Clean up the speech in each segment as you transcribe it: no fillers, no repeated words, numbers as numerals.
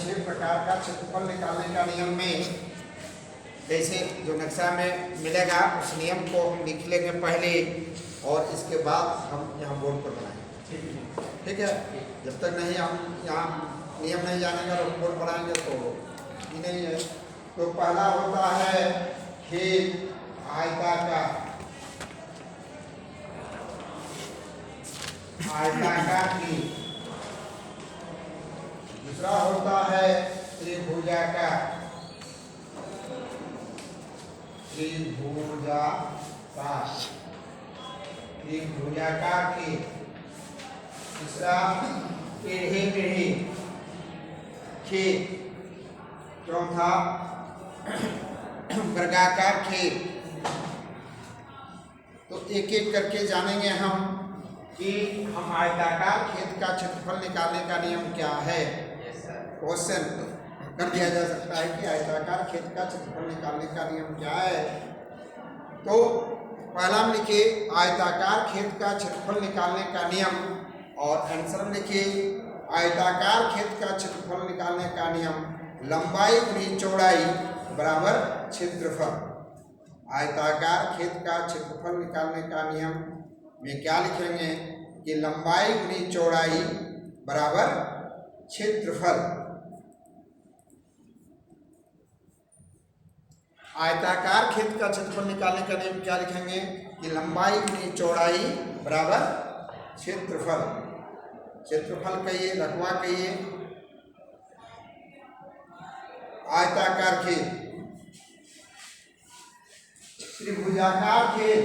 6 प्रकार का क्षेत्रफल निकालने का नियम में जैसे जो नक्शा में मिलेगा उस नियम को हम लिख लेंगे पहले और इसके बाद हम यहाँ बोर्ड पर बनाएंगे। ठीक है, जब तक नहीं हम यहाँ नियम नहीं जानेंगे और बोर्ड बनाएंगे तो ये नहीं है। तो पहला होता है खेत आयताकार की, दूसरा होता है त्रिभुजाकार की, तीसरा टेढ़ी खेत, चौथा वर्गाकार खेत। तो एक एक करके जानेंगे हम कि हम आयताकार खेत का क्षेत्रफल निकालने का नियम क्या है। क्वेश्चन कर दिया जा सकता है कि आयताकार खेत का क्षेत्रफल निकालने का नियम क्या है। तो पहला में लिखिए आयताकार खेत का क्षेत्रफल निकालने का नियम और आंसर में लिखिए आयताकार खेत का क्षेत्रफल निकालने का नियम लंबाई गुनी चौड़ाई बराबर क्षेत्रफल। आयताकार खेत का क्षेत्रफल निकालने का नियम में क्या लिखेंगे कि लंबाई गुनी चौड़ाई बराबर क्षेत्रफल। आयताकार खेत का क्षेत्रफल निकालने का नियम क्या लिखेंगे कि लंबाई गुनी चौड़ाई बराबर क्षेत्रफल। क्षेत्रफल कहिए, रकबा कहिए। आयताकार खेत, त्रिभुजाकार खेत,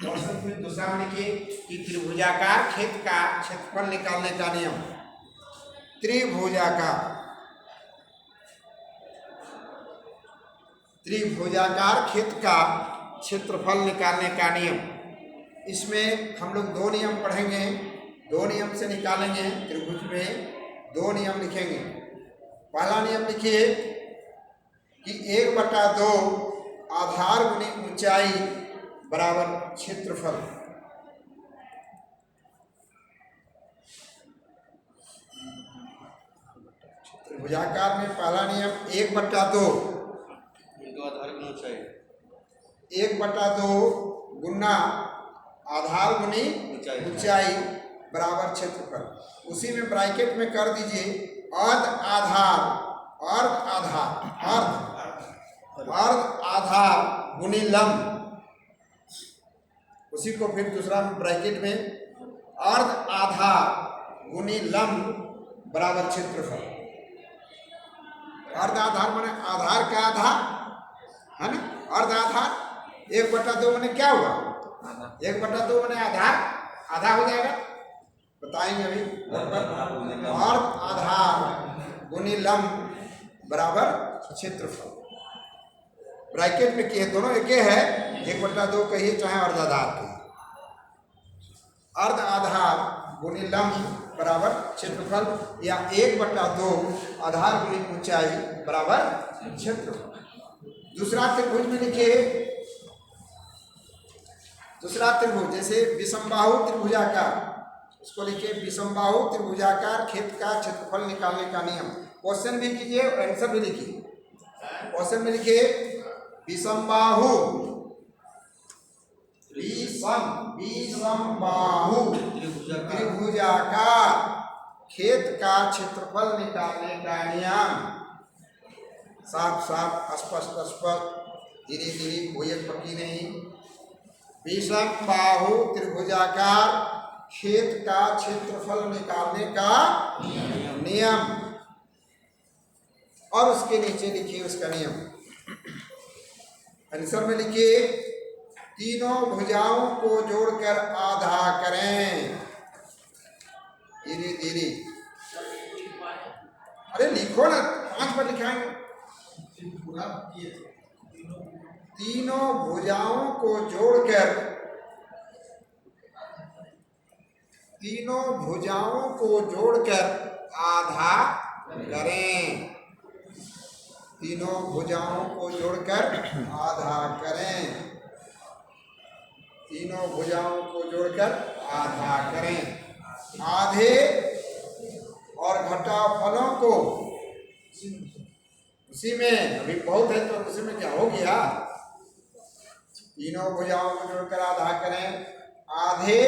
और फिर दूसरा में लिखिए कि त्रिभुजाकार खेत का क्षेत्रफल निकालने का नियम त्रिभुजाकार खेत का क्षेत्रफल निकालने का नियम। इसमें हम लोग दो नियम पढ़ेंगे, दो नियम से निकालेंगे। त्रिभुज में दो नियम लिखेंगे। पहला नियम लिखिए कि 1/2 आधार गुनी ऊंचाई बराबर क्षेत्रफल। त्रिभुजाकार में पहला नियम 1/2 1/2 गुना आधार गुनी ऊंचाई बराबर क्षेत्रफल। उसी में ब्रैकेट में कर दीजिए अर्ध आधार गुनी लंब। उसी को फिर दूसरा ब्रैकेट में अर्ध आधार गुनी लंब बराबर क्षेत्रफल। अर्ध आधार माने आधार का आधार है ना, अर्ध आधार 1/2 माने क्या हुआ, 1/2 माने आधार आधा हो जाएगा, बताएंगे अभी। अर्ध आधार गुनी लंब बराबर क्षेत्रफल। ब्रैकेट में किए दोनों एक है, 1/2 कहिए चाहे अर्ध आधार कहिए। अर्ध आधार गुनी लंब बराबर क्षेत्रफल या 1/2 आधार गुनी ऊंचाई बराबर क्षेत्रफल। दूसरा त्रिभुज में लिखिए, दूसरा त्रिभुज जैसे विषमबाहु त्रिभुजाकार, उसको लिखिए विषमबाहु त्रिभुजाकार खेत का क्षेत्रफल निकालने का नियम। क्वेश्चन भी कीजिए और आंसर भी लिखिए। क्वेश्चन में लिखिए विषमबाहु त्रिभुजाकार खेत का क्षेत्रफल निकालने का नियम। साफ साफ स्पष्ट धीरे धीरे, कोई पक्की नहीं। विषमबाहु त्रिभुजाकार खेत का क्षेत्रफल निकालने का नियम और उसके नीचे लिखिए उसका नियम। आंसर में लिखिए तीनों भुजाओं को जोड़कर आधा करें। धीरे धीरे, अरे लिखो ना, 5 बार लिखाएंगे। तीनों भुजाओं को जोड़कर, तीनों भुजाओं को जोड़कर आधा करें। तीनों भुजाओं को जोड़कर आधा करें। तीनों भुजाओं को जोड़कर आधा करें। आधे और घटाफलों को उसी में अभी बहुत है तो उसी में क्या हो गया। तीनों भुजाओं को जोड़कर आधा करें, आधे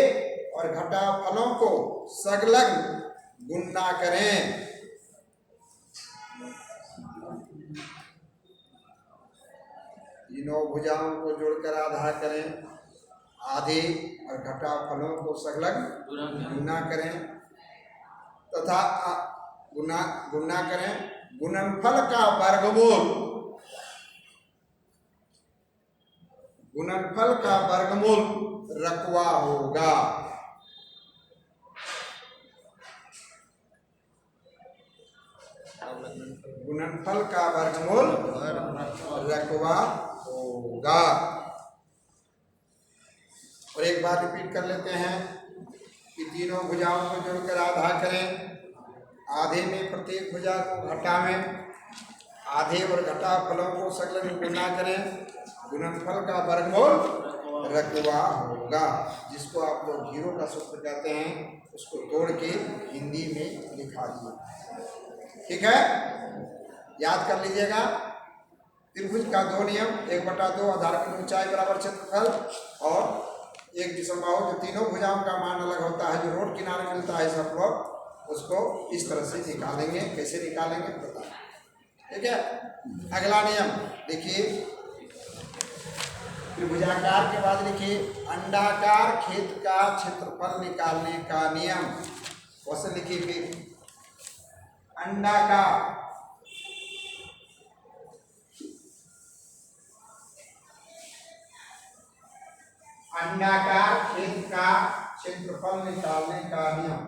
और घटा फलों को संलग्न गुणा करें। तीनों भुजाओं को जोड़कर आधा करें, आधे और घटा फलों को संलग्न गुणा करें तथा गुणा करें। गुणनफल का वर्गमूल, गुणनफल का वर्गमूल रकवा होगा। गुणनफल का वर्गमूल रकवा होगा। और एक बार रिपीट कर लेते हैं कि तीनों भुजाओं को जोड़कर आधा करें, आधे में प्रत्येक भुजा को घटा में, आधे और घटा फलों को संलग्न गुणा करें। गुणनफल का वर्गमूल रकवा होगा, जिसको आप लोग जीरो का सूत्र कहते हैं, उसको तोड़ के हिंदी में लिखा दिए। ठीक है, याद कर लीजिएगा। त्रिभुज का दो नियम, 1/2 आधारखंड ऊंचाई बराबर क्षेत्रफल और एक विषमबाहु, जो तीनों भुजाओं का मान अलग होता है, जो रोड किनारे मिलता है सब लोग उसको इस तरह से निकालेंगे। कैसे निकालेंगे पता, ठीक है। अगला नियम देखिए, त्रिभुजाकार के बाद लिखिए अंडाकार खेत का क्षेत्रफल निकालने का नियम। वैसे लिखिए फिर अंडाकार खेत का क्षेत्रफल निकालने का नियम।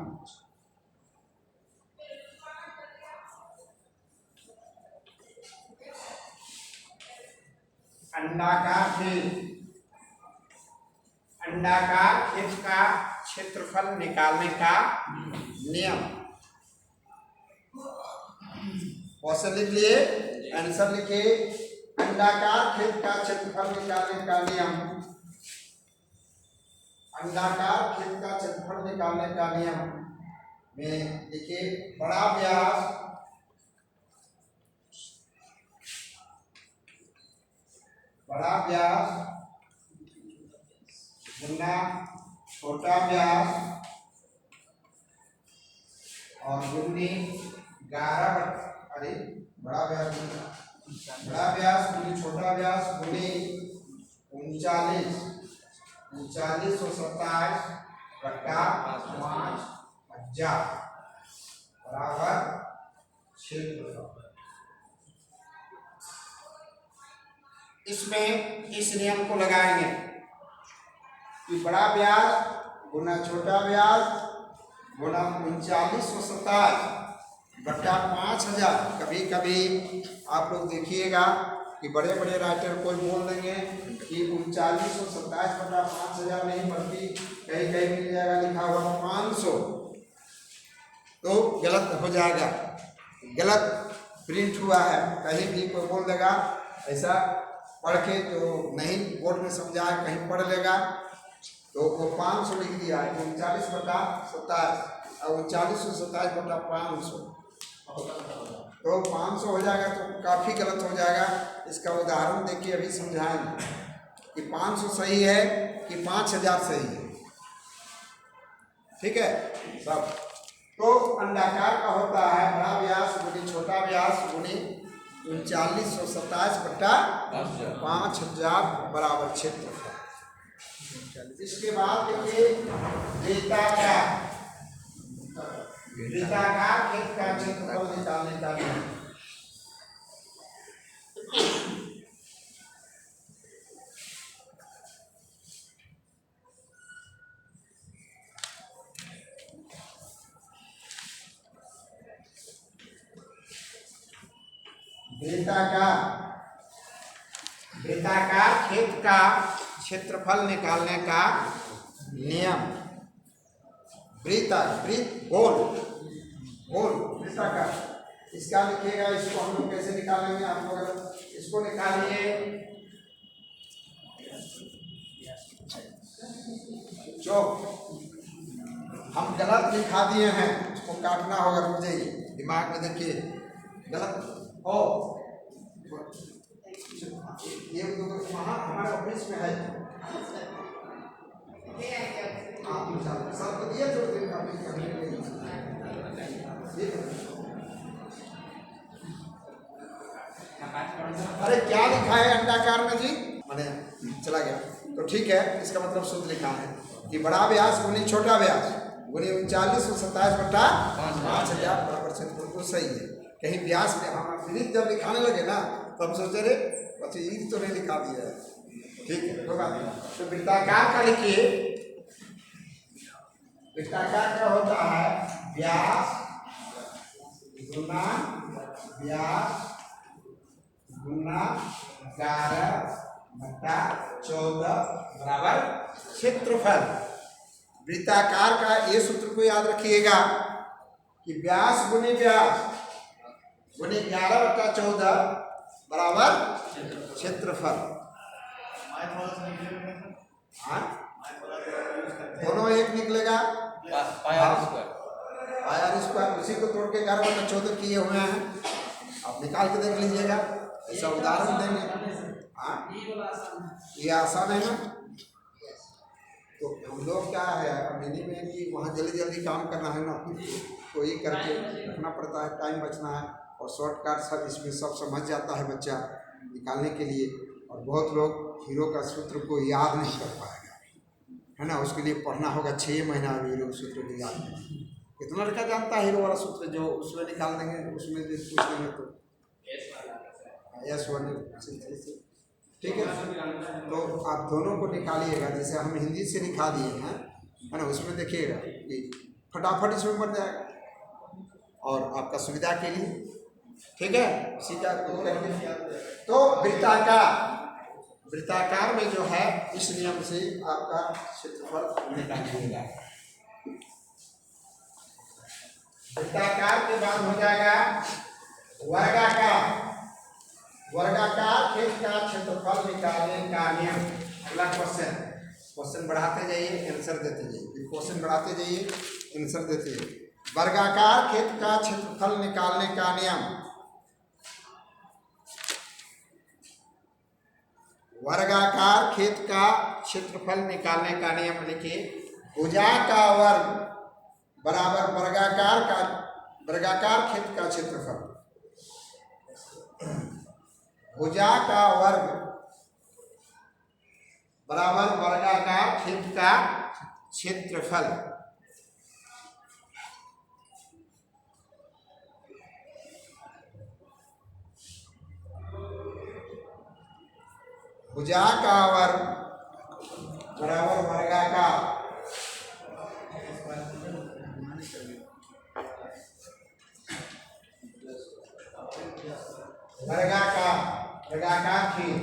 अंडाकार खेत का क्षेत्रफल निकालने का नियम। क्वेश्चन लिख लिए, आंसर लिखिए। अंडाकार खेत का क्षेत्रफल निकालने का नियम। अंडाकार खेत का क्षेत्रफल निकालने का नियम में देखिए, बड़ा व्यास गुना छोटा व्यास और गुनी 11, अरे बड़ा व्यास गुनी छोटा व्यास गुनी 39 और 27 बटा 5000 बराबर क्षेत्रफल। इसमें इस नियम को लगाएंगे कि बड़ा व्यास गुना छोटा व्यास गुना 39 और 27 बटा 5000। कभी कभी आप लोग देखिएगा कि बड़े बड़े राइटर कोई बोल देंगे कि 39 और 27 बटा 5000 नहीं, बल्कि कहीं कहीं मिल जाएगा लिखा हुआ 500, तो गलत हो जाएगा, गलत प्रिंट हुआ है। कहीं भी कोई बोल देगा ऐसा पढ़ के, जो नहीं बोर्ड में समझा है कहीं पढ़ लेगा तो वो 500 लिख दिया है, 39 बटा 27 और 39 और 27 बटा 500, तो 500 हो जाएगा, तो काफ़ी गलत हो जाएगा। इसका उदाहरण देखिए, अभी समझाएंगे कि 500 सही है कि 5000 सही है। ठीक है सब। तो अंडाकार का होता है बड़ा व्यास गुनी छोटा व्यास गुनी 39 और 27 बटा 5000 बराबर क्षेत्रफल। इसके बाद देखिए वृत्ताकार खेत का क्षेत्रफल निकालने का नियम। वृत्ताकार खेत का क्षेत्रफल निकालने का नियम। गोल वृत्ताकार, इसका लिखिएगा। इसको हम लोग कैसे निकालेंगे, आप लोग इसको निकालिए। जो हम गलत लिखा दिए हैं उसको काटना होगा, रुक जाइए, दिमाग में देखिए। गलत ओ ये वहाँ हमारे ऑफिस में है। सर को दिया जो अरे क्या लिखा है अंडाकार में जी, मैंने चला गया तो ठीक है। इसका मतलब शुद्ध लिखा है कि बड़ा व्यास गुनी छोटा व्यास गुनी 39 और 27/5000 बराबर क्षेत्रफल को सही है। कहीं व्यास में हम विनित जब लिखाने लगे ना तब सोचे रे बच्चे ईद तो नहीं लिखा दिया है, ठीक है होगा। तो वृत्ताकार का लिखिए, वृत्ताकार का होता है व्यास गुना व्यास गुना 11/14 बराबर क्षेत्रफल। वृत्ताकार का ये सूत्र को याद रखिएगा कि व्यास गुनी 11/14 बराबर क्षेत्रफल। दोनों एक निकलेगा पाई स्क्वायर, उसी को तोड़ के 11/14 किए हुए हैं, आप निकाल के देख लीजिएगा। ऐसा उदाहरण देंगे, हाँ ये आसान है ना। तो हम लोग क्या है मिनी में कि वहाँ जल्दी जल्दी काम करना है ना, तो ये करके रखना पड़ता है, टाइम बचना है और शॉर्टकट सब इसमें सब समझ जाता है बच्चा निकालने के लिए। और बहुत लोग हीरो का सूत्र को याद नहीं कर पाएगा, है ना, उसके लिए पढ़ना होगा 6 महीना हीरो सूत्र को याद करना। कितना लड़का जानता है हीरो वाला सूत्र, जो उसमें निकाल देंगे, उसमें पूछ देंगे तो S1 ठीक है। तो आप दोनों को निकालिएगा, जैसे हम हिंदी से निकाल दिए हैं, है ना, उसमें देखिएगा कि फटाफट इसमें बन जाएगा और आपका सुविधा के लिए, ठीक है। इसी का तो वृत्ताकार में जो है इस नियम से आपका क्षेत्रफल निकालिएगा। वृत्ताकार के बाद हो जाएगा वर्गाकार। वर्गाकार खेत का क्षेत्रफल निकालने का नियम। अगला क्वेश्चन बढ़ाते जाइए, आंसर देते जाइए, क्वेश्चन बढ़ाते जाइए, आंसर देते जाइए। वर्गाकार खेत का क्षेत्रफल निकालने का नियम। वर्गाकार खेत का क्षेत्रफल निकालने का नियम लिखिए। भुजा का वर्ग बराबर वर्गाकार खेत का क्षेत्रफल। भुजा का वर्ग बराबर वर्गाकार खेत का क्षेत्रफल। भुजा का वर्ग बराबर वर्गाकार वर्गाकार खेत।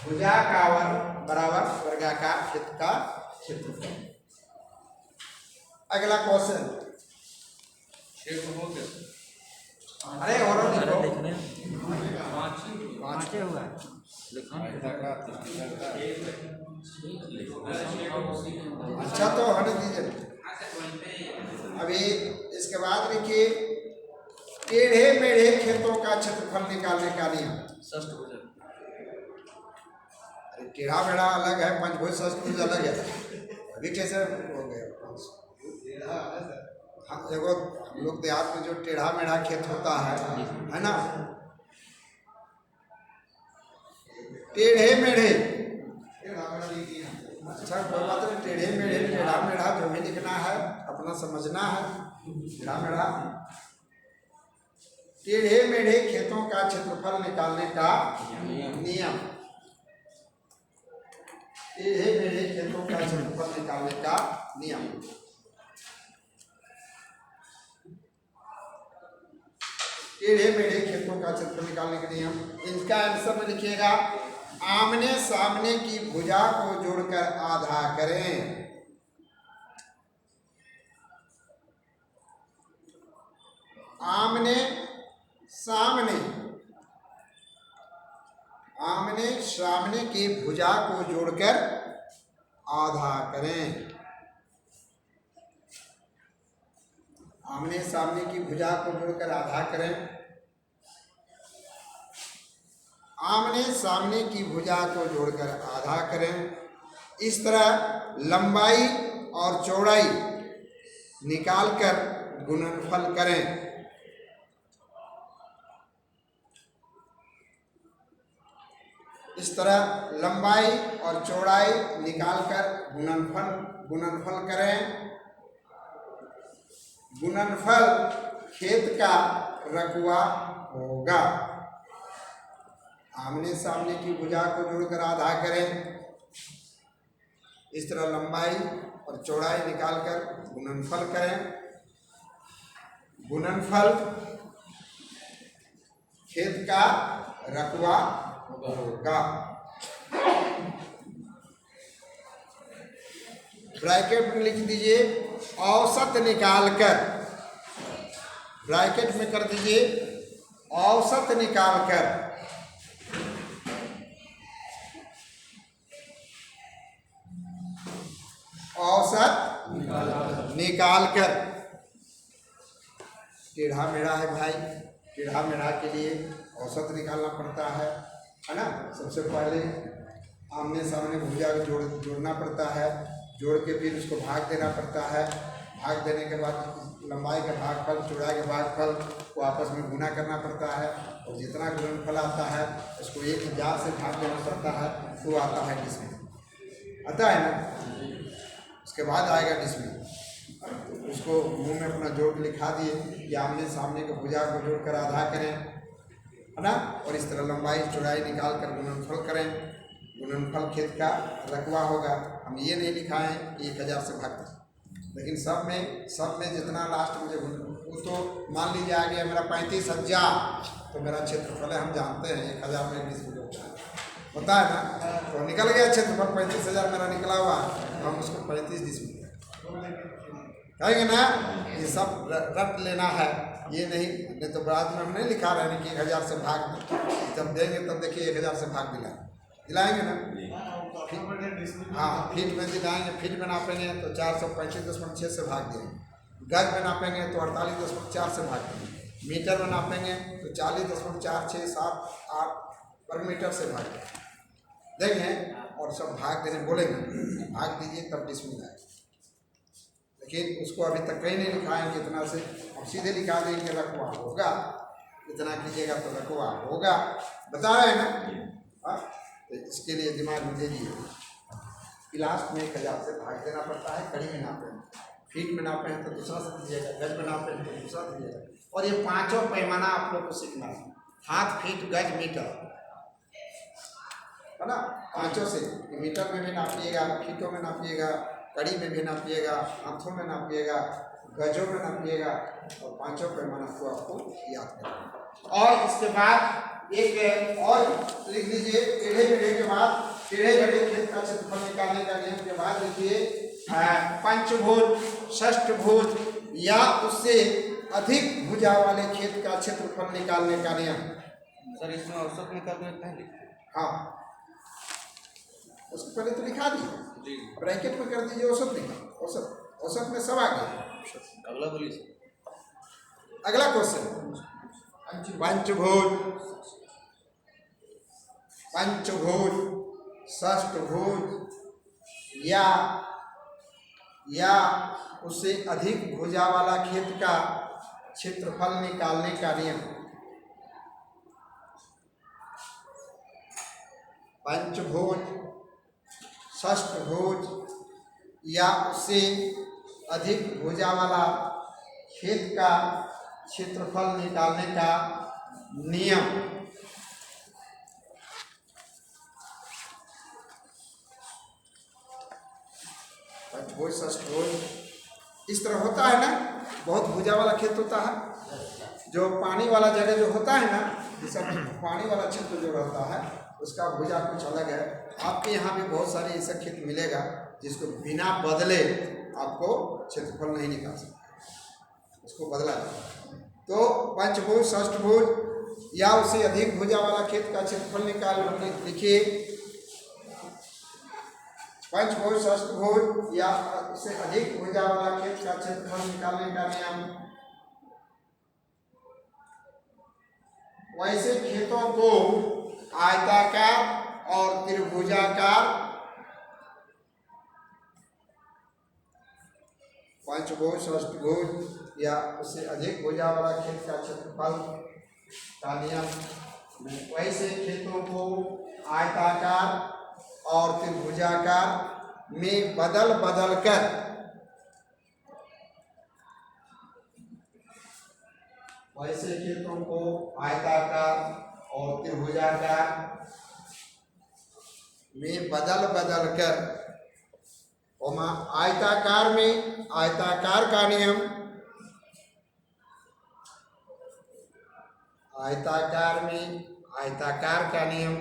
भुजा का वर्ग बराबर वर्गाकार खेत का क्षेत्रफल। अगला क्वेश्चन, अरे और हुआ अच्छा तो हट दीजिए। अभी इसके बाद लिखिए टेढ़े मेढ़े खेतों का क्षेत्रफल निकालने का नियम। अरे टेढ़ा मेढ़ा अलग है, पंचभुज षष्ठभुज अलग है, अभी कैसे हो गया। हाँ देखो हम लोग देहात में जो टेढ़ा मेढ़ा खेत होता है ना, टेढ़े मेढ़े, अच्छा कोई बात नहीं, टेढ़े मेढ़े टेढ़ा मेढ़ा जो भी लिखना है अपना समझना है। टेढ़ा मेढ़ा टेढ़े मेढ़े खेतों का क्षेत्रफल निकालने का नियम। टेढ़े मेढ़े खेतों का क्षेत्रफल निकालने का नियम। टेढ़े मेढ़े खेतों का क्षेत्रफल निकालने का नियम, इनका आंसर में लिखिएगा आमने सामने की भुजा को जोड़कर आधा करें। आमने सामने की भुजा को जोड़कर आधा करें। आमने सामने की भुजा को जोड़कर आधा करें। आमने सामने की भुजा को जोड़कर आधा करें। इस तरह लंबाई और चौड़ाई निकालकर गुणनफल करें। इस तरह लंबाई और चौड़ाई निकालकर गुणनफल करें। गुणनफल खेत का रकबा होगा। आमने सामने की भुजा को जोड़कर आधा करें। इस तरह लंबाई और चौड़ाई निकालकर गुणनफल करें। गुणनफल खेत का रकबा होगा। ब्रैकेट में लिख दीजिए औसत निकालकर, ब्रैकेट में कर दीजिए औसत निकालकर, औसत निकालकर। टेढ़ा मेढ़ा है भाई, टेढ़ा मेढ़ा के लिए औसत निकालना पड़ता है ना। सबसे पहले आमने सामने भुजा को जोड़ना पड़ता है, जोड़ के फिर उसको भाग देना पड़ता है। भाग देने के बाद लंबाई का भागफल, चौड़ाई का भागफल को आपस में गुना करना पड़ता है, और जितना गुणनफल आता है उसको 1000 से भाग देना पड़ता है, तो आता है डिसमिल, आता है ना। उसके बाद आएगा डिसमिल। उसको मुंह में अपना जोड़ लिखा दिए कि आमने सामने के भुजा को जोड़कर आधा करें, है ना। और इस तरह लंबाई चौड़ाई निकाल कर गुणनफल करें। गुणनफल खेत का रकबा होगा। हम ये नहीं लिखा है कि 1000 से भाग, लेकिन सब में जितना लास्ट मुझे वो तो मान लीजिए आ गया मेरा 35,000, तो मेरा क्षेत्रफल है, हम जानते हैं 1000 में 20 होता है ना। तो निकल गया क्षेत्रफल 35,000 मेरा निकला हुआ, तो हम उसको 35 डिसमिल कहेंगे ना। ये सब रट लेना है, ये नहीं तो बाद में हम नहीं लिखा रहे हैं कि 1000 से भाग, जब देंगे तब देखिए 1000 से भाग दिलाएंगे ना। हाँ, फीट में दिलाएंगे, फीट में नापेंगे तो 435.6 से भाग देंगे। गज में नापेंगे तो 48.4 से भाग देंगे। मीटर में नापेंगे तो 40.4678 वर्ग मीटर से भाग देंगे। और सब भाग देने बोलेंगे, भाग दीजिए तब डिसमिल आएगा। लेकिन उसको अभी तक कहीं नहीं लिखाएंगे इतना से, अब सीधे लिखा देंगे रकबा होगा। इतना कीजिएगा तो रकबा होगा, बता रहे हैं ना। तो इसके लिए दिमाग में दे दीजिए। लास्ट में 1000 से भाग देना पड़ता है। कड़ी में नापे, फीट में नापे हैं तो दूसरा से दीजिएगा, गज में नापे हैं तो दूसरा दीजिएगा। और ये 5 पैमाना आप लोग को सीखना है, हाथ, फीट, गज, मीटर, है ना। 5 से मीटर में भी नापिएगा, फीटों में नापिएगा, कड़ी में भी नापिएगा, हाथों में नापिएगा, गजों में नापिएगा, और 5 पैमाना को आपको याद करना। और इसके बाद एक और लिख लीजिए, टेढ़े मेढ़े के बाद, टेढ़े मेढ़े खेत का क्षेत्रफल निकालने का नियम के बाद लिखिए पंचभुज, षष्ठभुज या उससे अधिक भुजा वाले खेत का क्षेत्रफल निकालने का नियम। सर इसमें औसत निकालने पहले, हाँ उसको पहले तो लिखा दिए, ब्रैकेट में कर दीजिए औसत निकाल। औसत में सब आ गया। अगला बोलिए। अगला क्वेश्चन, पंचभुज, षष्ठभुज या उससे अधिक भुजा वाला खेत का क्षेत्रफल निकालने का नियम। पंचभुज, षष्ठभुज या उससे अधिक भुजा वाला खेत का क्षेत्रफल निकालने का नियम। पंचभुज, षष्ठभुज इस तरह होता है ना। बहुत भुजा वाला खेत होता है, जो पानी वाला जगह जो होता है ना, जैसा पानी वाला क्षेत्र जो रहता है उसका भुजा कुछ अलग है। आपके यहाँ भी बहुत सारे ऐसा खेत मिलेगा जिसको बिना बदले आपको क्षेत्रफल नहीं निकाल सकते, उसको बदला जाए। तो पंचभुज, षष्ठभुज या उससे अधिक भुजा वाला खेत का क्षेत्रफल निकाल लिखिए। पंचभुज, षष्ठभुज या उससे अधिक भुजा वाला खेत का क्षेत्रफल निकालने का नियम वैसे खेतों को आयताकार और त्रिभुजाकार, पंचभुज, अष्टभुज या उससे अधिक भुजा वाला खेत का क्षेत्रफल का नियम। वैसे खेतों को आयताकार और त्रिभुजाकार में बदल बदल कर वैसे खेतों को आयताकार और त्रिभुजाकार में बदल बदल कर, आयताकार में आयताकार का नियम, आयताकार में आयताकार का नियम,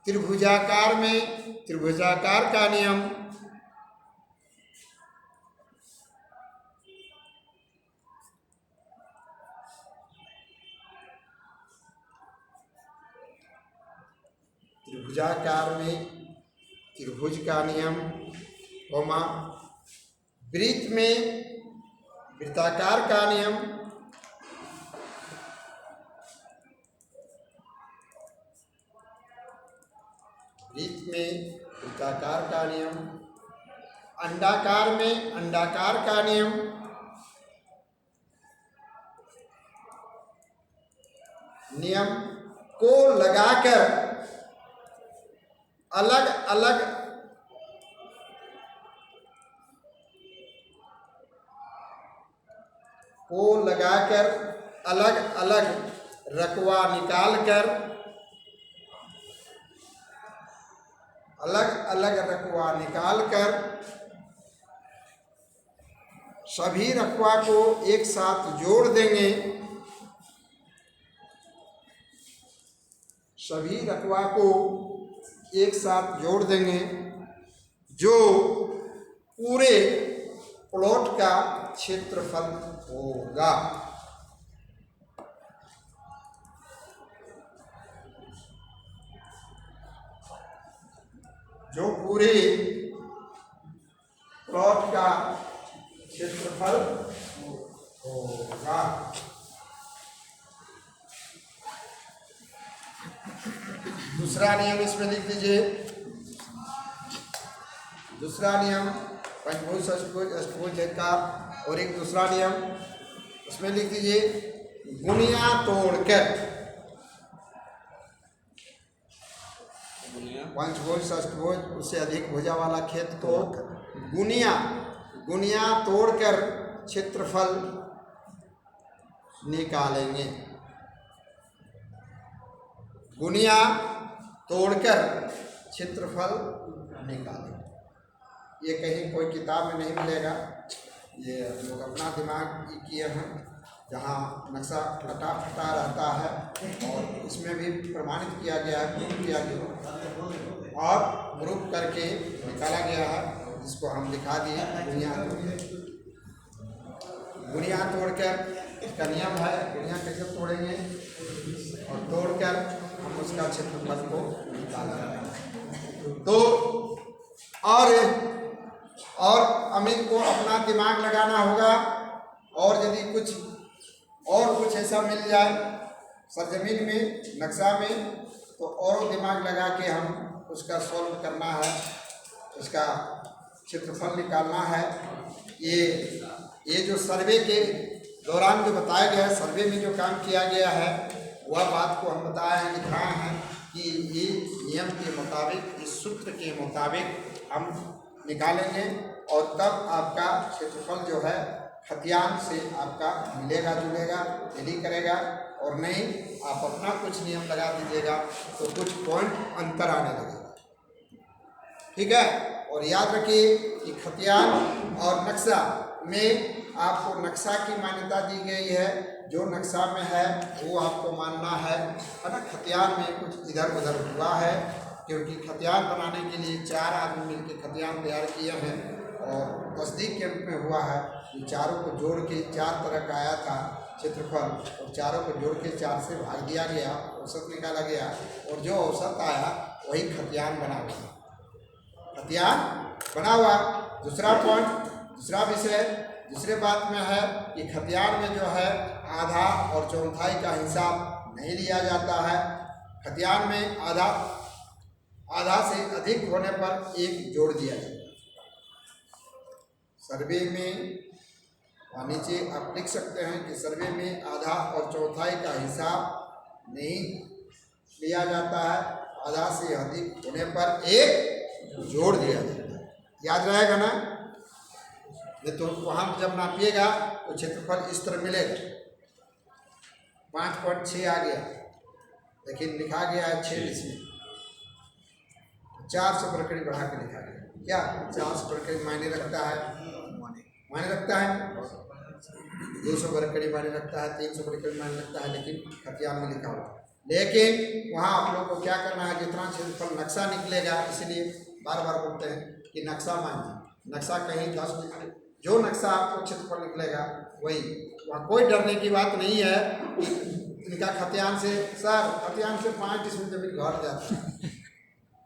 त्रिभुजाकार में त्रिभुजाकार का नियम, त्रिभुजाकार में त्रिभुज का नियम, वृत्त में वृत्ताकार का नियम, वृत्त में वृत्ताकार का नियम, अंडाकार में अंडाकार का नियम, नियम को लगाकर अलग अलग को लगाकर अलग अलग रकवा निकालकर, अलग अलग रकवा निकालकर सभी रकवा को एक साथ जोड़ देंगे, सभी रकवा को एक साथ जोड़ देंगे, जो पूरे प्लॉट का क्षेत्रफल होगा। जो पूरे प्लॉट का क्षेत्रफल होगा। दूसरा नियम इसमें लिख दीजिए। दूसरा नियम पंचभुज, अष्टभुज, अष्टभुज का, और एक दूसरा नियम उसमें लिख दीजिए, गुनिया तोड़कर, पंचभुज, अष्टभुज उससे अधिक भुजा वाला खेत को गुनिया तोड़कर क्षेत्रफल निकालेंगे। गुनिया तोड़कर क्षेत्रफल निकालेंगे। ये कहीं कोई किताब में नहीं मिलेगा, ये लोग अपना दिमाग किए हैं, जहाँ नक्शा फटा फटा रहता है और इसमें भी प्रमाणित किया गया है, प्रूफ किया गया और ग्रुप करके निकाला गया है, जिसको हम दिखा दिए। गुनिया तोड़कर इसका नियम है, गुनिया कैसे तोड़ेंगे और तोड़कर हम उसका क्षेत्रफल को निकालेंगे। तो और अमित को अपना दिमाग लगाना होगा, और यदि कुछ ऐसा मिल जाए सरजमीन में, नक्शा में, तो और दिमाग लगा के हम उसका सॉल्व करना है, उसका क्षेत्रफल निकालना है। ये जो सर्वे के दौरान जो बताया गया है, सर्वे में जो काम किया गया है, वह बात को हम बताए हैं, दिखाए हैं कि ये नियम के मुताबिक, इस सूत्र के मुताबिक हम निकालेंगे, और तब आपका क्षेत्रफल जो है खतियान से आपका मिलेगा जुलेगा, यदि करेगा, और नहीं आप अपना कुछ नियम लगा दीजिएगा तो कुछ पॉइंट अंतर आने लगेगा। ठीक है, और याद रखिए कि खतियान और नक्शा में आपको नक्शा की मान्यता दी गई है, जो नक्शा में है वो आपको मानना है ना। खतियान में कुछ इधर उधर हुआ है, क्योंकि खतियान बनाने के लिए 4 आदमी मिलकर खतियान तैयार किए हैं, और तस्दीक के रूप में हुआ है। ये चारों को जोड़ के 4 तरह का आया था क्षेत्रफल, और चारों को जोड़ के 4 से भाग दिया गया, औसत निकाला गया, और जो औसत आया वही खतियान बना हुआ, खतियान बना हुआ। दूसरा पॉइंट, दूसरा विषय दूसरे बात में है कि खतियान में जो है आधा और चौथाई का हिसाब नहीं लिया जाता है। खतियान में आधा से अधिक होने पर एक जोड़ दिया जाता है। सर्वे में नीचे आप लिख सकते हैं कि सर्वे में आधा और चौथाई का हिसाब नहीं लिया जाता है, आधा से अधिक होने पर एक जोड़ दिया जाता है। याद रहेगा ना? नहीं तो वहाँ जब नापिएगा तो क्षेत्रफल इस तरह मिलेगा, 5.6 आ गया, लेकिन लिखा गया है 6 इसमें 400 पर करीब बढ़ा के लिखा गया। क्या 400 पर करीब मायने रखता है? मायने रखता है। 200 पर करीब मायने रखता है, 300 पर करीब मायने रखता है, लेकिन खतियान में लिखा हुआ। लेकिन वहाँ आप लोग को क्या करना है, जितना क्षेत्रफल नक्शा निकलेगा, इसलिए बार बार बोलते हैं कि नक्शा मानिए। नक्शा कहीं 10 जो नक्शा आपको क्षेत्रफल निकलेगा वही, वहाँ कोई डरने की बात नहीं है। इनका खतियान से सर खतियान से 5 डिसमिल जमीन घट जाता है।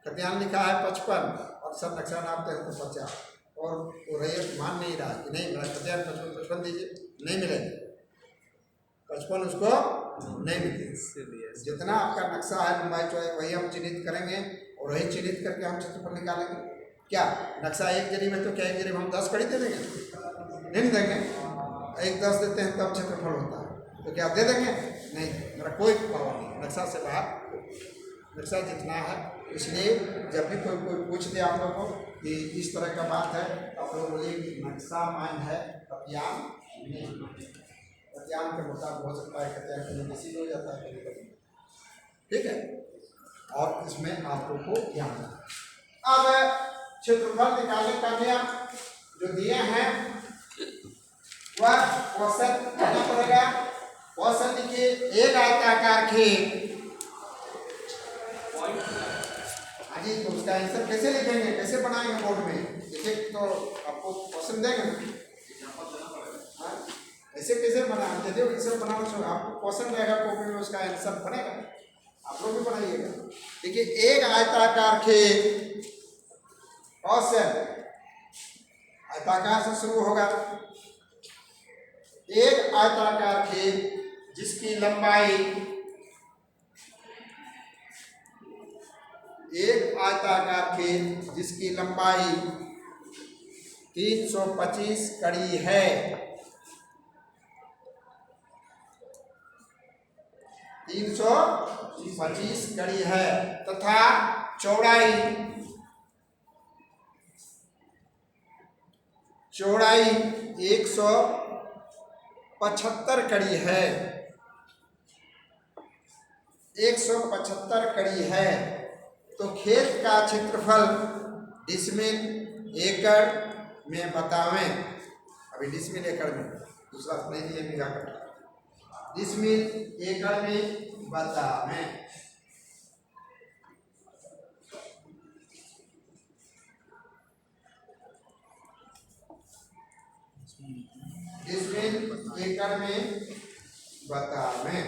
खतियान लिखा है 55 और सब नक्शा नापते हैं तो 50, और वो रैयत मान नहीं रहा कि नहीं मेरा खतियान 55 दीजिए, नहीं मिलेगा 55 उसको नहीं मिलेगा। जितना आपका नक्शा है लंबाई चौड़ाई वही हम चिन्हित करेंगे और वही चिन्हित करके हम क्षेत्रफल निकालेंगे। क्या नक्शा 1 जरीब है तो क्या 1 जरीब हम 10 कड़ी दे देंगे? नहीं देंगे। 1 10 देते हैं तब क्षेत्रफल होता है, तो क्या दे देंगे? नहीं, मेरा कोई परवाह नहीं, नक्शा से बाहर नक्शा जितना है। इसलिए जब भी कोई पूछ दे आप लोगों को कि इस तरह का बात है, आप लोग बोलिए कि नक्शा मान है, खतियान नहीं। खतियान के मुताबिक हो सकता है, खतियान कभी बेसी हो जाता है कभी, ठीक है। और इसमें आप लोग को ध्यान रखना। अब क्षेत्रफल निकालने का नियम जो दिए हैं वह औसत करना पड़ेगा। औसत लिखिए, एक आयताकार खेत। जी तो उसका आंसर कैसे लिखेंगे, कैसे बनाएंगे बोर्ड में? देखिए तो आपको क्वेश्चन देंगे ना, ऐसे कैसे बनाएंगे? देखो इसे बनाना चाहिए, आपको क्वेश्चन रहेगा कॉपी में, उसका आंसर बनेगा, आप लोग भी बनाइएगा। देखिए एक आयताकार खेत, औसत आयताकार से शुरू होगा। एक आयताकार खेत जिसकी लंबाई, एक आयताकार खेत जिसकी लंबाई 325 कड़ी है, 325 कड़ी है, तथा चौड़ाई 175 कड़ी है, 175 कड़ी है। तो खेत का क्षेत्रफल डिसमिल एकड़ में बतावें। अभी डिसमिल एकड़ में, दूसरा नहीं दिए बीघा कट्ठा, डिसमिल एकड़ में बतावें। डिसमिल एकड़ में बतावें।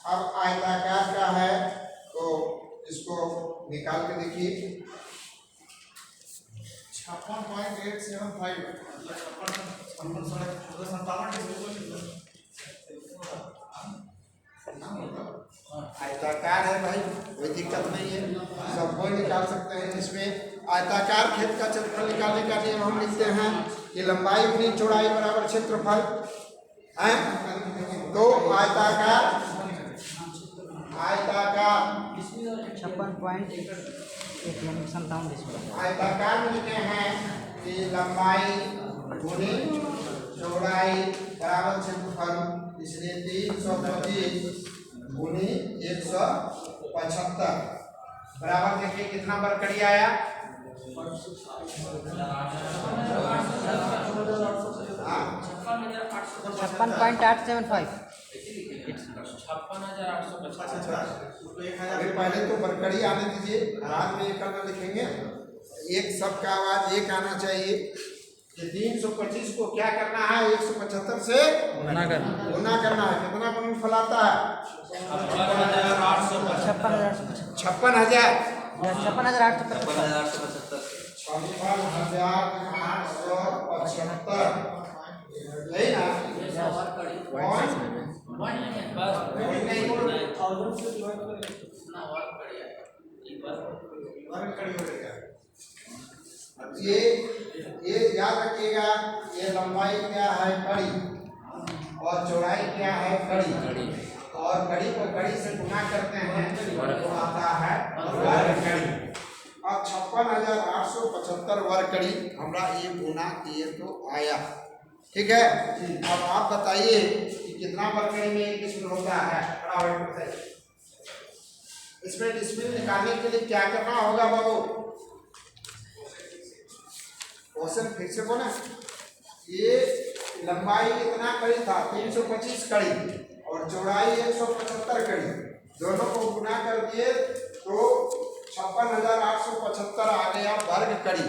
अब आयताकार का है तो इसको निकाल के देखिए, 56.875 आयताकार है भाई, कोई दिक्कत नहीं है, सब कोई निकाल सकते हैं। इसमें आयताकार खेत का क्षेत्रफल निकालने का नियम हम लिखते हैं कि लंबाई गुनी चौड़ाई बराबर क्षेत्रफल है। तो आयताकार 56.57 आयताकार में लिखे हैं कि लंबाई गुनी चौड़ाई बराबर क्षेत्रफल, इसलिए 325 गुनी 175 बराबर, देखिए कितना बार कड़ी आया, 56.875। अभी पहले तो बरकड़ी आने दीजिए, बाद में एक करना लिखेंगे। एक सबका आवाज एक आना चाहिए। 325 को क्या करना है, 175 से गुना करना है। कितना गुणनफल आता है? 56,000 56,875। 55,875 यही ना ये याद रखिएगा, ये लंबाई क्या है कड़ी और चौड़ाई क्या है कड़ी, और कड़ी को कड़ी से गुना करते हैं तो आता है वर्ग कड़ी। अब 56,875 वर्ग कड़ी हमरा ये गुना किए तो आया, ठीक है। अब आप बताइए कि कितना वर्ग कड़ी में एक डिस्मिल होता है। इसमें डिस्मिल निकालने के लिए क्या करना होगा बाबू? क्वेश्चन फिर से बोले, ये लंबाई कितना कड़ी था 325 कड़ी और चौड़ाई 175 कड़ी, दोनों को गुना कर दिए तो 56,875 आ गया वर्ग कड़ी।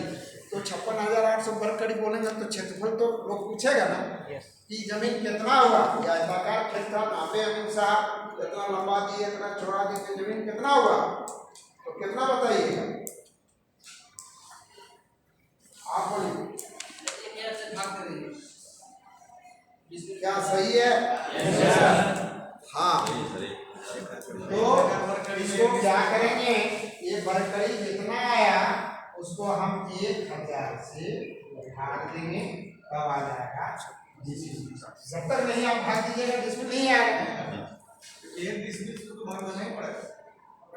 तो 56,800 वर्ग कड़ी बोलेंगे तो क्षेत्रफल तो लोग पूछेगा ना कि जमीन कितना हुआ, या आयताकार खेत था 90 mm साहब, इतना लंबा दिए इतना चौड़ा दिए, जमीन कितना हुआ, तो कितना बताइएगा आप बोलिए। क्या सही है? हाँ, तो इसको क्या करेंगे, ये वर्ग कड़ी जितना आया उसको हम 1,000 से भाग देंगे, कब आ जाएगा? जब तक नहीं आप भाग दीजिएगा डिस्मिल नहीं आएगा। एक डिस्मिल से तो भाग देना ही पड़ेगा,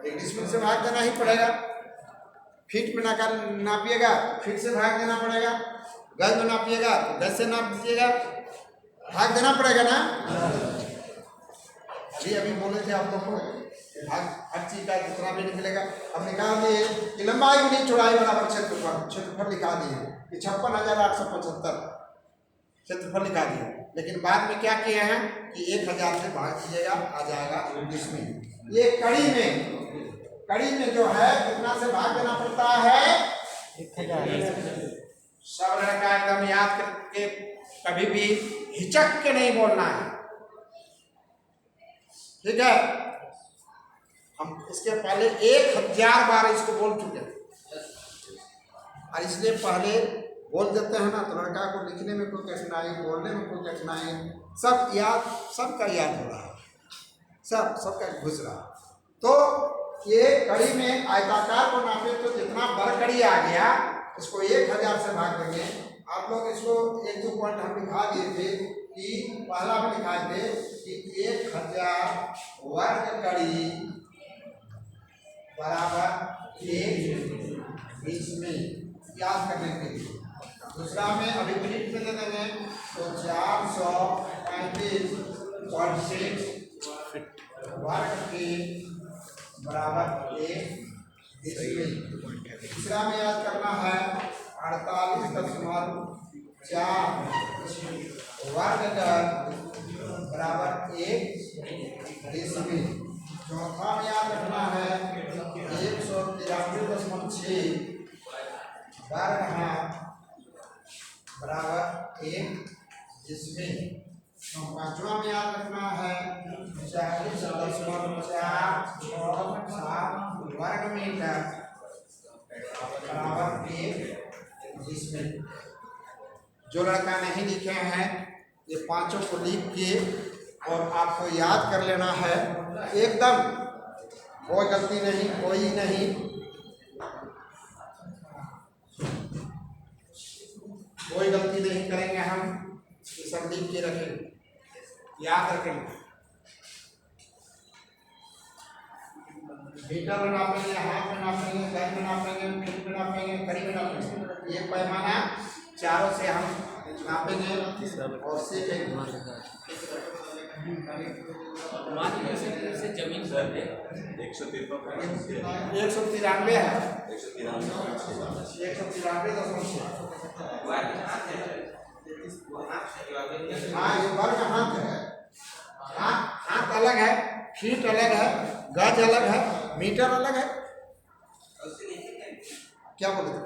एक डिस्मिल से भाग देना ही पड़ेगा। फीट में नापिएगा फीट से भाग देना पड़ेगा, गज में नापिएगा तो गज से नाप दीजिएगा, भाग देना पड़ेगा ना। अभी बोले थे आप लोग को भाग हर चीज का जितना भी निकलेगा। अब निकाल दिए कि लंबाई गुनी चौड़ाई बराबर क्षेत्रफल निकाल दिए कि 56,875 क्षेत्रफल निकाल दिए, लेकिन बाद में क्या किए हैं कि 1,000 से भाग दीजिएगा, आ जाएगा इसमें। ये कड़ी में जो है कितना से भाग देना पड़ता है? 1,000। सब लड़का एकदम याद करके कभी भी हिचक के नहीं बोलना है, ठीक है। हम इसके पहले 1,000 बार इसको बोल चुके हैं और इसलिए पहले बोल देते हैं ना तो लड़का को लिखने में कोई कठिनाई, बोलने में कोई कठिनाई, सबका याद हो रहा है, सबका घुस रहा। तो ये कड़ी में आयताकार को नापे तो जितना वर्ग कड़ी आ गया इसको 1,000 से भाग देंगे। आप लोग इसको 1-2 पॉइंट हम लिखा दिए थे कि पहला भी लिखाए थे कि 1,000 वर्ग कड़ी बराबर 1 इसमें याद करने के लिए। दूसरा में अभी मिनट में दे देंगे तो 435.6 वर्ग के बराबर 1 इसमें। तीसरा में याद करना है 48.4 वर्ग बराबर 1 इसमें। चौथा में याद रखना है 193.6 वर्ग बराबर 1 इसमें। पांचवा में याद रखना है 40.467 वर्ग मीटर बराबर 1 इसमें। जो लड़का नहीं लिखे हैं ये पांचों को लिख के और आपको याद कर लेना है एकदम, कोई गलती नहीं, कोई नहीं, कोई गलती नहीं करेंगे हम, ये सब लिख के रखेंगे, याद रखेंगे। मीटर में नापेंगे, हाथ में नापेंगे, गज में नापेंगे, फीट में नापेंगे, कड़ी में नापेंगे, ये पैमाना चारों से हम नापेंगे और सीखेंगे। जमीन 193 है, 193.6। हाँ ये वर्ग हाथ है, हाथ अलग है, फीट अलग है, गज अलग है, मीटर अलग है। क्या बोले थे?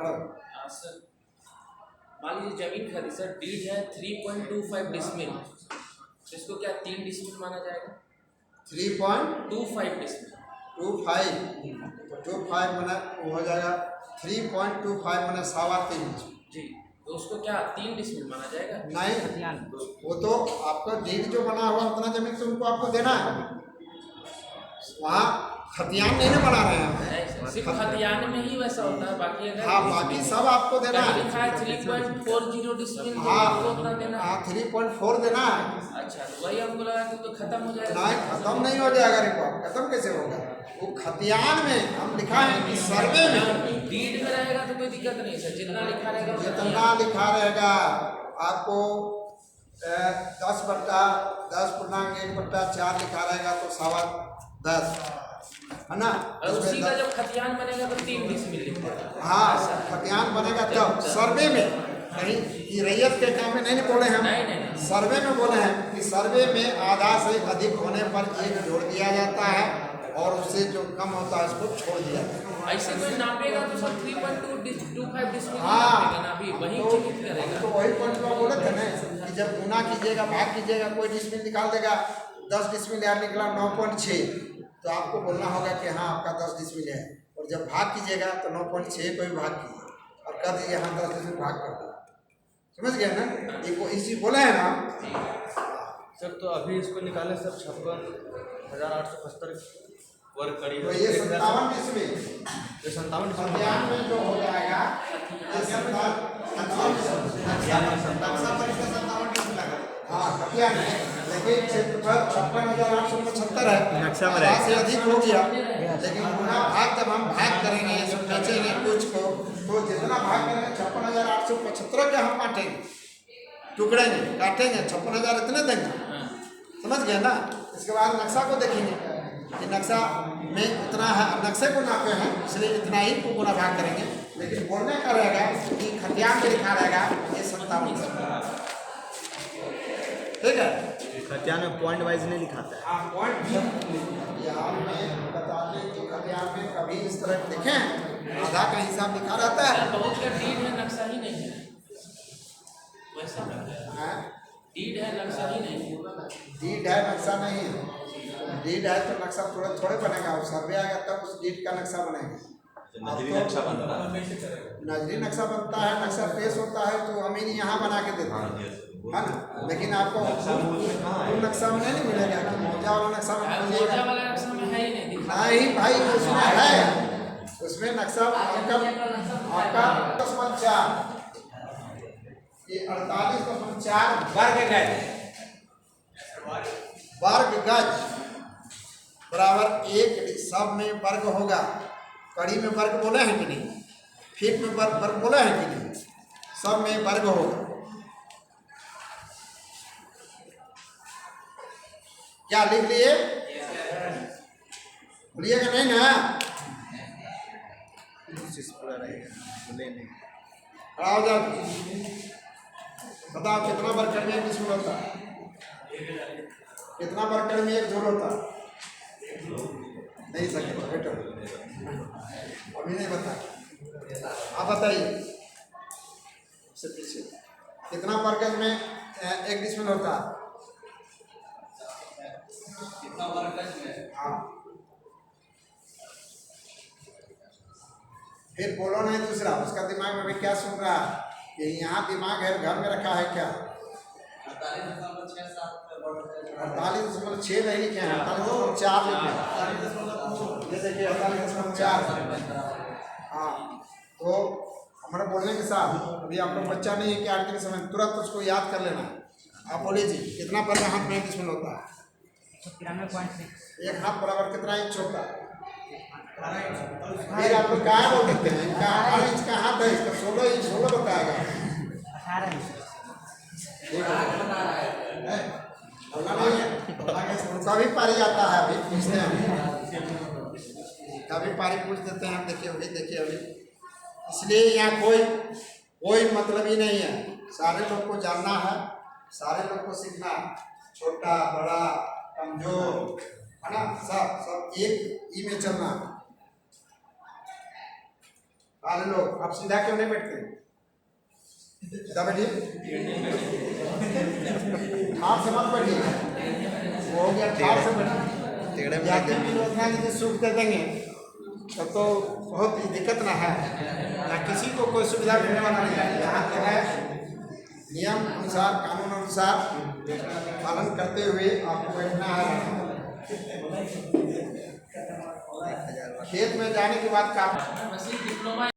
मान लीजिए जमीन खरीदी सर, डीड है 3.25 डिसमिल, इसको क्या 3 डिसमिल माना जाएगा? 3.25 डिसमिल 25 बना हो जाएगा 3.25 मैंने 3.25 इंच। जी, तो उसको क्या 3 डिसमिल माना जाएगा? नहीं, वो तो आपका डीड जो बना हुआ उतना जमीन तो उनको आपको देना है, वहाँ खतियान नहीं ना बना रहे हैं। नहीं सर, सिर्फ खतियान में ही वैसा होता है, बाकी अगर हाँ, बाकी सब आपको देना कहीं है। लिखा है 3.40 डिसमिल हाँ, तो उतना देना है। 3.4 देना है। अच्छा, तो वही हमको लगा कि तो खत्म हो जाएगा। नहीं, खत्म नहीं हो जाएगा रिकॉर्ड, खत्म कैसे होगा? वो खतियान में हम लिखा है कि सर्वे में डीड में रहेगा तो कोई दिक्कत नहीं सर, जितना लिखा रहेगा उतना जितना लिखा रहेगा आपको 10/10.1/4 लिखा रहेगा तो 10.25 है ना। और उसी का जब खतियान बनेगा तो 3 डिसमिल लिखेगा। हाँ, खतियान बनेगा तब सर्वे में, कहीं कि रैयत के काम में नहीं बोले हम, नहीं। सर्वे में बोले हैं कि सर्वे में आधा से अधिक होने पर एक जोड़ दिया जाता है और उससे जो कम होता है उसको छोड़ दिया जाता है। ऐसे कोई नापेगा तो सब 3.25 डिसमिल हाँ, नापेगा ना, अभी वही चिन्हित करेगा। तो वही पॉइंट में बोले थे ना कि जब गुना कीजिएगा, भाग कीजिएगा, कोई डिसमिल निकाल देगा, 10 डिसमिल यार निकला 9.6, तो आपको बोलना होगा कि हाँ आपका 10 डिसमिल है, और जब भाग कीजिएगा तो 9.6 को भी भाग कीजिए और कर दीजिए हाँ 10 डिसमिल भाग कर दो। समझ गए ना, ये इसी बोले हैं ना सर। तो अभी इसको निकाले सर 56,875 वर्ग कड़ी तो ये 57 डिसमिल, ये 57 खतियान में जो हो जाएगा ये 57 डिसमिल लगा। हाँ, खतियान में, लेकिन क्षेत्रफल 56,875 है, नक्शा में 50 से अधिक हो गया, लेकिन गुना भाग जब हम भाग करेंगे इसमें बेचेंगे कुछ को, तो जितना भाग करेंगे 56,875 के हम काटेंगे, टुकड़ेंगे, काटेंगे, 56,000 इतने देंगे। समझ गए ना। इसके बाद नक्शा को देखेंगे कि नक्शा में इतना है, नक्शे को नापे हैं इसलिए इतना ही को गुना भाग करेंगे, लेकिन बोलने का रहेगा कि खतियान में लिखा रहेगा ये 57। ठीक है, खतियान में पॉइंट वाइज नहीं लिखाता है। आप पॉइंट भी खतियान में बता दें कि खतियान में कभी इस तरह लिखे हैं, आधा का हिसाब लिखा रहता है। बहुत का डीड है, नक्शा ही नहीं है वैसा हाँ? डीड है, नक्शा ही नहीं है। डीड है, नक्शा नहीं है। डीड है तो नक्शा थोड़े बनेगा, और सर्वे आएगा तब उस डीड का नक्शा बनेगा। नजरी नक्शा बनता है, नजरी नक्शा बनता है, नक्शा पेश होता है तो अमीन यहाँ बना के देते हैं, है ना। लेकिन आपको वो नक्शा में नहीं मिलेगा कि मौजा वाला नक्शा में मोजा मिलेगा वाला नक्शा में है ही नहीं दिखा। नहीं भाई, उसमें है, उसमें नक्शा आपका 10.4 ये 48.4 वर्ग गज बराबर 1 सब में वर्ग होगा। कड़ी में वर्ग बोले हैं कि नहीं, फीट में वर्ग बोले हैं कि नहीं, सब में वर्ग होगा। क्या लिख लिए? बोलिएगा नहीं ना, पूरा रहेगा, बोले नहीं। खड़ा हो जाओ, बताओ कितना वर्ग में एक डिसमिल होता है, कितना वर्ग में एक जोड़ होता है? नहीं सके बेटो, अभी नहीं बता, आप बताइए उससे पीछे कितना वर्ग में एक डिसमिल होता है? हाँ, फिर बोलो नहीं दूसरा, उसका दिमाग में भी क्या सुन रहा है, ये यहाँ दिमाग है घर में रखा है क्या? 48.6 नहीं लिखे हैं, 48.4 लिखे हैं। ये देखिए 48.4। हाँ, तो हमारे बोलने के साथ अभी आप लोग बच्चा नहीं है कि आज के समय तुरंत उसको याद कर लेना है। आप बोलिए जी, कितना पर हाथ में डिसमिल होता है? 93.6। एक हाथ बराबर कितना इंच होता है? फिर आप लोग क्या बोल देते हैं, इनका 18 इंच का हाथ है, इसका 16 इंच 16 बताएगा। 18 इंच। बोलना नहीं है, उनका भी पारी आता है, अभी पूछते हैं, कभी पारी पूछ देते हैं, देखिए अभी देखिए अभी। इसलिए यहाँ कोई मतलब ही नहीं है, सारे लोग को जानना है, सारे लोग को सीखना है, छोटा बड़ा कमजोर है ना, सब एक ही में चलना है। सारे लोग आप सीधा क्यों नहीं बैठते? सीधा बैठिए, हाथ से मत बैठिए, वो हो गया ठाड़ से बैठिए, सूख दे देंगे तो बहुत ही दिक्कत ना है या किसी को कोई सुविधा मिलने वाला नहीं है। यहाँ तो है नियम अनुसार कानून अनुसार पालन करते हुए आपको बैठना है। खेत में जाने के बाद का बस ये डिप्लोमा